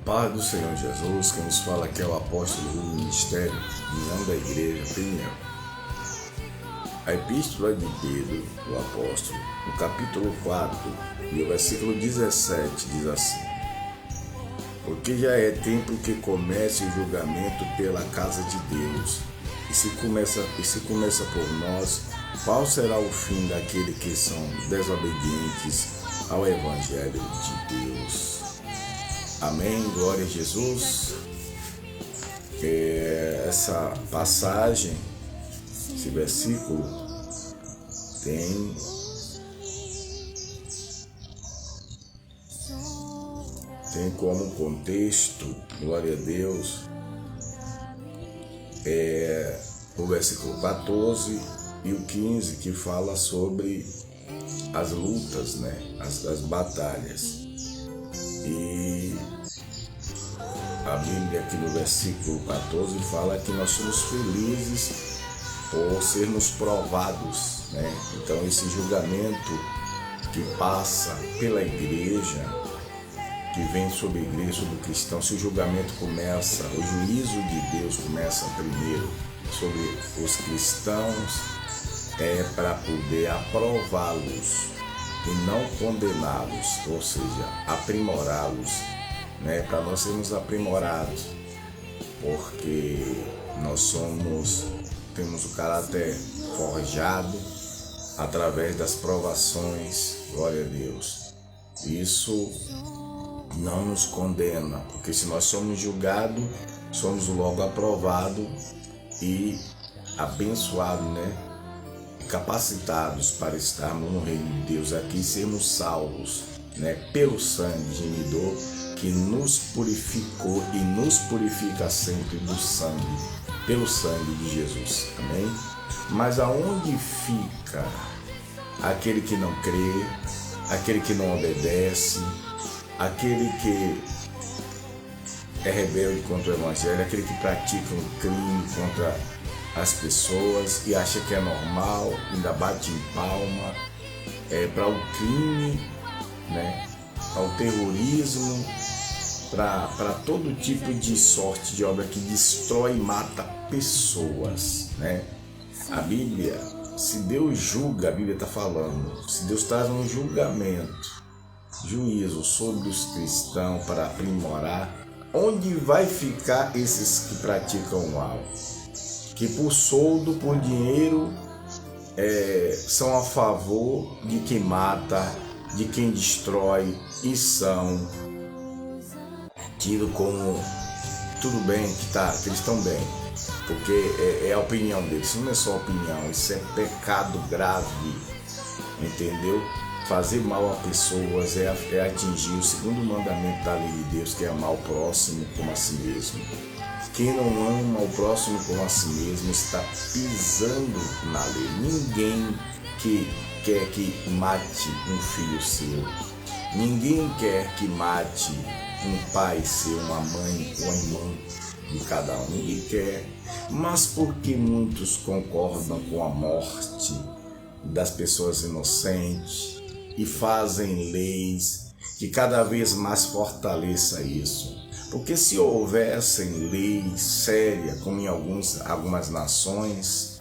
Paz do Senhor Jesus, quem nos fala aqui é o apóstolo do Ministério, União da Igreja, Pinhel. A Epístola de Pedro, o apóstolo, no capítulo 4, e o versículo 17, diz assim: Porque já é tempo que comece o julgamento pela casa de Deus, e se começa por nós, qual será o fim daqueles que são desobedientes ao Evangelho de Deus? Amém, glória a Jesus. Essa passagem, esse versículo, tem como contexto, glória a Deus, o versículo 14 e o 15, que fala sobre as lutas, né? As batalhas. E a Bíblia aqui no versículo 14 fala que nós somos felizes por sermos provados, né? Então esse julgamento que passa pela igreja, que vem sobre a igreja, sobre o cristão, se o julgamento começa, o juízo de Deus começa primeiro sobre os cristãos, é para poder aprová-los e não condená-los, ou seja, aprimorá-los, né? Para nós sermos aprimorados, porque nós temos o caráter forjado através das provações, glória a Deus. Isso não nos condena, porque se nós somos julgados, somos logo aprovados e abençoados, né? Capacitados para estarmos no reino de Deus aqui, sermos salvos, né? Pelo sangue gemidor que nos purificou e nos purifica sempre do sangue, pelo sangue de Jesus, amém? Mas aonde fica aquele que não crê, aquele que não obedece, aquele que é rebelde contra o Evangelho, aquele que pratica um crime contra as pessoas e acha que é normal, ainda bate em palma para o crime, né? Ao terrorismo, para todo tipo de sorte de obra que destrói e mata pessoas, né? A Bíblia, se Deus julga, a Bíblia está falando, se Deus traz um julgamento, juízo sobre os cristãos para aprimorar, onde vai ficar esses que praticam o mal? Que por soldo, por dinheiro, são a favor de quem mata, de quem destrói, e são tidos como tudo bem, que eles estão bem, porque é a opinião deles. Isso não é só opinião, isso é pecado grave, entendeu? Fazer mal a pessoas é atingir o segundo mandamento da lei de Deus, que é amar o próximo como a si mesmo. Quem não ama o próximo como a si mesmo está pisando na lei. Ninguém que quer que mate um filho seu. Ninguém quer que mate um pai seu, uma mãe, uma irmã de cada um. Ninguém quer. Mas porque muitos concordam com a morte das pessoas inocentes e fazem leis que cada vez mais fortaleçam isso? Porque se houvessem leis sérias, como em algumas nações,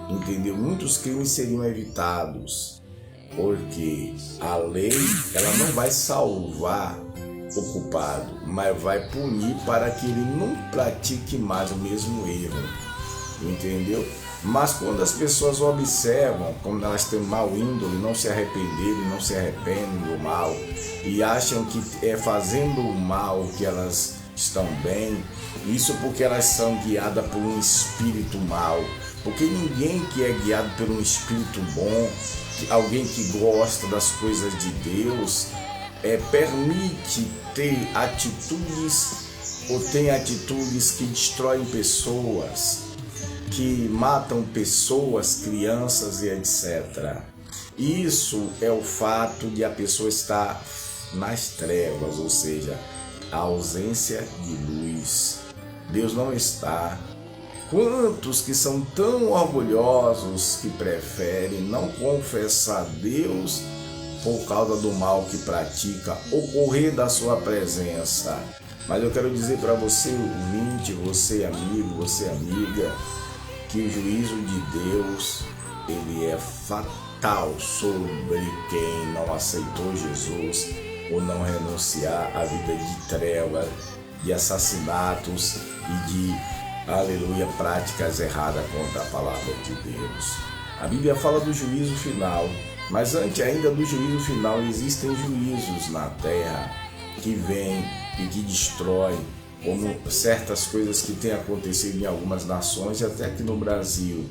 entendeu? Muitos crimes seriam evitados, porque a lei ela não vai salvar o culpado, mas vai punir para que ele não pratique mais o mesmo erro, entendeu? Mas quando as pessoas observam, como elas têm mau índole, não se arrependerem, não se arrependem do mal e acham que é fazendo o mal que elas estão bem, isso porque elas são guiadas por um espírito mau, porque ninguém que é guiado por um espírito bom, alguém que gosta das coisas de Deus, permite ter atitudes ou tem atitudes que destroem pessoas, que matam pessoas, crianças e etc. Isso é o fato de a pessoa estar nas trevas, ou seja, a ausência de luz. Deus não está. Quantos que são tão orgulhosos que preferem não confessar Deus por causa do mal que pratica, ou correr da sua presença. Mas eu quero dizer para você, ouvinte, você amigo, você amiga, que o juízo de Deus, ele é fatal sobre quem não aceitou Jesus ou não renunciar à vida de trevas, de assassinatos e de, aleluia, práticas erradas contra a palavra de Deus. A Bíblia fala do juízo final, mas antes ainda do juízo final existem juízos na terra que vêm e que destroem, como certas coisas que têm acontecido em algumas nações e até aqui no Brasil.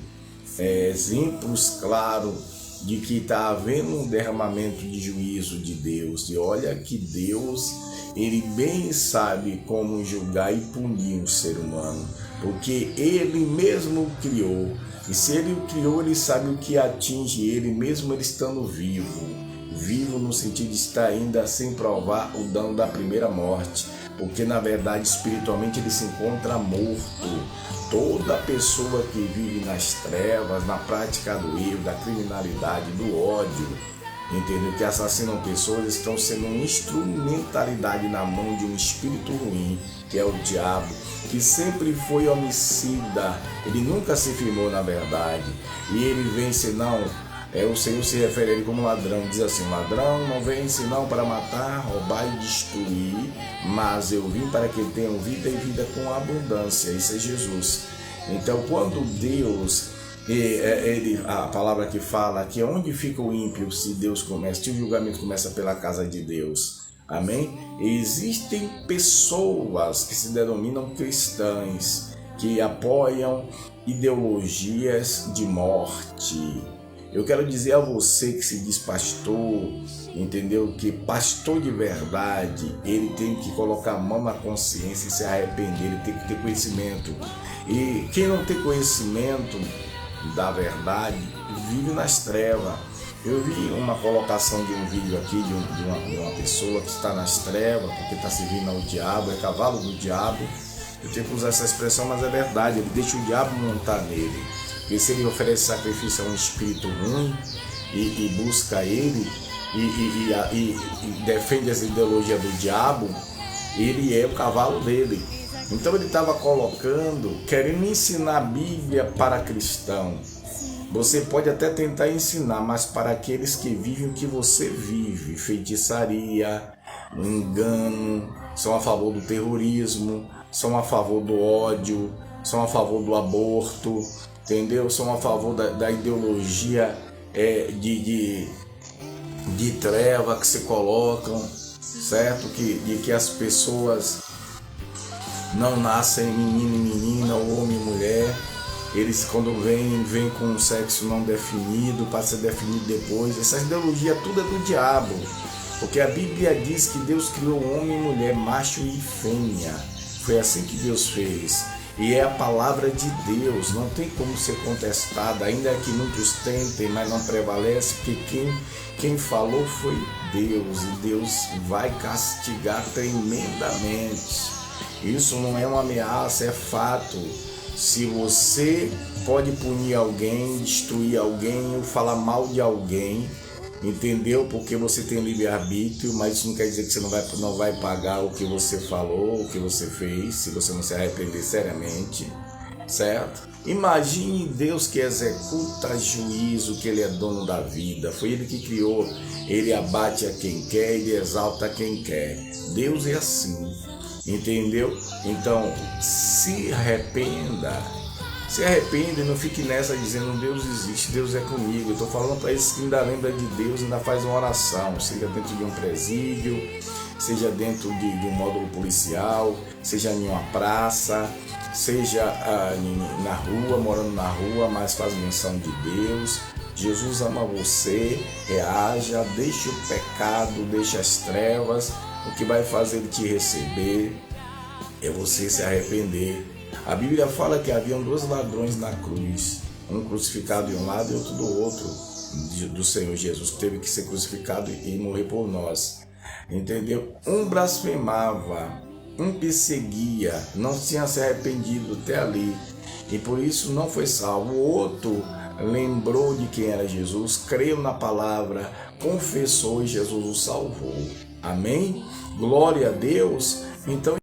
Exemplos claros de que está havendo um derramamento de juízo de Deus. E olha que Deus, ele bem sabe como julgar e punir o ser humano, porque ele mesmo o criou. E se ele o criou, ele sabe o que atinge ele, mesmo ele estando vivo. Vivo no sentido de estar ainda sem provar o dano da primeira morte, porque na verdade espiritualmente ele se encontra morto. Toda pessoa que vive nas trevas, na prática do erro, da criminalidade, do ódio, entendeu? Que assassinam pessoas, estão sendo uma instrumentalidade na mão de um espírito ruim, que é o diabo, que sempre foi homicida. Ele nunca se firmou na verdade, e ele vem senão, o Senhor se refere a ele como ladrão, diz assim: ladrão não vem senão para matar, roubar e destruir, mas eu vim para que tenham vida e vida com abundância. Isso é Jesus. Então quando Deus, a palavra que fala que onde fica o ímpio se Deus começa, se o julgamento começa pela casa de Deus, amém? Existem pessoas que se denominam cristãs, que apoiam ideologias de morte. Eu quero dizer a você que se diz pastor, entendeu? Que pastor de verdade, ele tem que colocar a mão na consciência e se arrepender, ele tem que ter conhecimento. E quem não tem conhecimento da verdade, vive nas trevas. Eu vi uma colocação de um vídeo aqui de uma pessoa que está nas trevas, porque está servindo ao diabo, é cavalo do diabo. Eu tenho que usar essa expressão, mas é verdade, ele deixa o diabo montar nele. Porque se ele oferece sacrifício a um espírito ruim e busca ele e defende as ideologias do diabo, ele é o cavalo dele. Então ele estava colocando, querendo ensinar a Bíblia para cristão. Você pode até tentar ensinar, mas para aqueles que vivem o que você vive, feitiçaria, engano, são a favor do terrorismo, são a favor do ódio, são a favor do aborto, entendeu? São a favor da ideologia de treva que se colocam, certo? De que as pessoas não nascem menino e menina, ou homem e mulher. Eles quando vêm com um sexo não definido, para ser definido depois. Essa ideologia tudo é do diabo, porque a Bíblia diz que Deus criou homem e mulher, macho e fêmea. Foi assim que Deus fez. E é a palavra de Deus, não tem como ser contestada, ainda que muitos tentem, mas não prevalece, porque quem falou foi Deus, e Deus vai castigar tremendamente. Isso não é uma ameaça, é fato. Se você pode punir alguém, destruir alguém ou falar mal de alguém, entendeu? Porque você tem livre-arbítrio, mas isso não quer dizer que você não vai pagar o que você falou, o que você fez, se você não se arrepender seriamente, certo? Imagine Deus que executa juízo, que Ele é dono da vida, foi Ele que criou, Ele abate a quem quer, Ele exalta a quem quer. Deus é assim, entendeu? Então, se arrependa e não fique nessa dizendo Deus existe, Deus é comigo. Eu estou falando para esses que ainda lembram de Deus, ainda faz uma oração, seja dentro de um presídio, seja dentro de um módulo policial, seja em uma praça, seja na rua, morando na rua, mas faz menção de Deus. Jesus ama você, reaja, deixe o pecado, deixe as trevas. O que vai fazer Ele te receber é você se arrepender. A Bíblia fala que haviam 2 ladrões na cruz, um crucificado de um lado e outro do outro, do Senhor Jesus, que teve que ser crucificado e morrer por nós, entendeu? Um blasfemava, um perseguia, não tinha se arrependido até ali, e por isso não foi salvo. O outro lembrou de quem era Jesus, creu na palavra, confessou e Jesus o salvou. Amém? Glória a Deus. Então